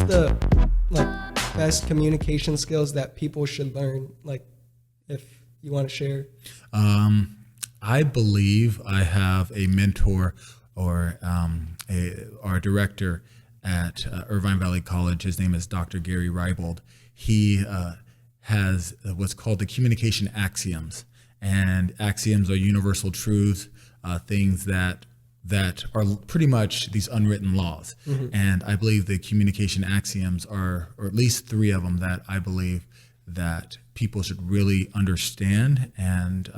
the like best communication skills that people should learn? Like, if you want to share. I believe I have a mentor or our director at Irvine Valley College. His name is Dr. Gary Reibold. He has what's called the communication axioms, and axioms are universal truths, things that are pretty much these unwritten laws. And I believe the communication axioms are, or at least 3 of them, that I believe that people should really understand and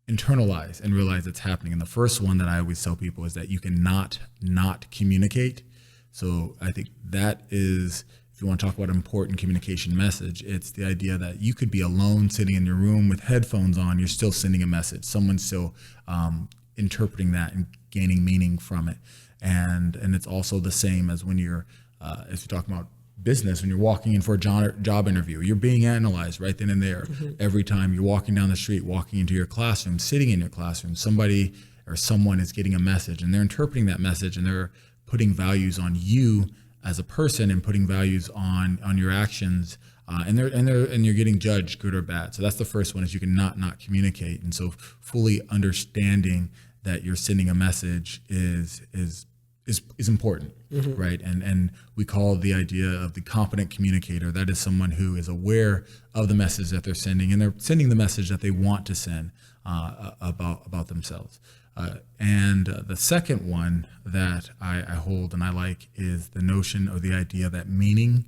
internalize and realize it's happening. And the first one that I always tell people is that you cannot not communicate. So I think that is, if you want to talk about an important communication message, it's the idea that you could be alone sitting in your room with headphones on, you're still sending a message. Someone's still interpreting that and gaining meaning from it. And it's also the same as when you're, as you're talking about business, when you're walking in for a job interview, you're being analyzed right then and there. Every time you're walking down the street, walking into your classroom, sitting in your classroom, somebody or someone is getting a message, and they're interpreting that message, and they're putting values on you as a person and putting values on your actions, and you're getting judged, good or bad. So that's the first one, is you can not communicate. And so fully understanding that you're sending a message is important, right? And we call the idea of the competent communicator. That is someone who is aware of the message that they're sending, and they're sending the message that they want to send about themselves. And the second one that I hold and I like is the notion or the idea that the meaning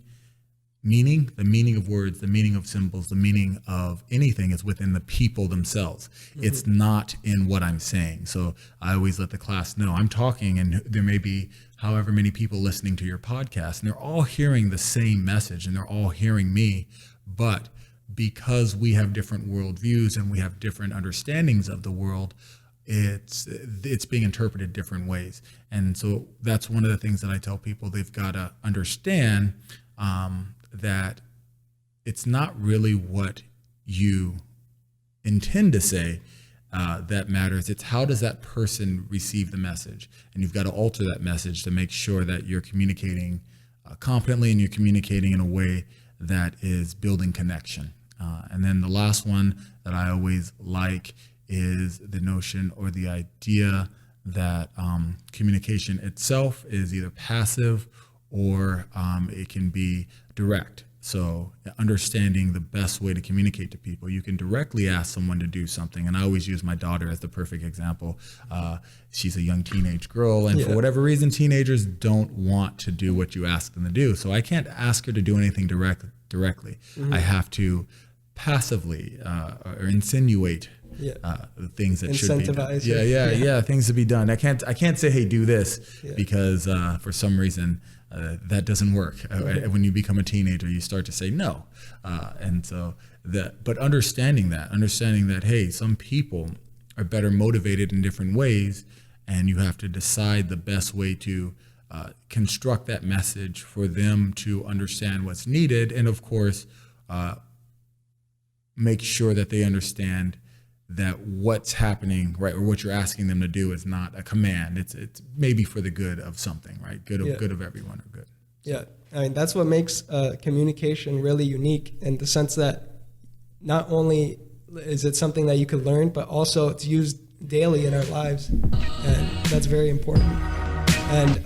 of words, the meaning of symbols, the meaning of anything is within the people themselves. It's not in what I'm saying. So I always let the class know I'm talking, and there may be however many people listening to your podcast, and they're all hearing the same message, and they're all hearing me. But because we have different worldviews and we have different understandings of the world, it's being interpreted different ways. And so that's one of the things that I tell people. They've got to understand that it's not really what you intend to say that matters. It's how does that person receive the message? And you've got to alter that message to make sure that you're communicating competently, and you're communicating in a way that is building connection. And then the last one that I always like is the notion or the idea that communication itself is either passive or it can be direct. So understanding the best way to communicate to people. You can directly ask someone to do something. And I always use my daughter as the perfect example. She's a young teenage girl, and for whatever reason, teenagers don't want to do what you ask them to do. So I can't ask her to do anything directly. I have to passively or insinuate the things that should be done. Things to be done. I can't say, hey, do this, because for some reason that doesn't work. When you become a teenager, you start to say no. And so but understanding that, hey, some people are better motivated in different ways, and you have to decide the best way to construct that message for them to understand what's needed. And of course, make sure that they understand that what's happening, right, or what you're asking them to do is not a command. It's maybe for the good of something, right? Good of everyone, or good. Yeah, I mean, that's what makes communication really unique, in the sense that not only is it something that you could learn, but also it's used daily in our lives, and that's very important. And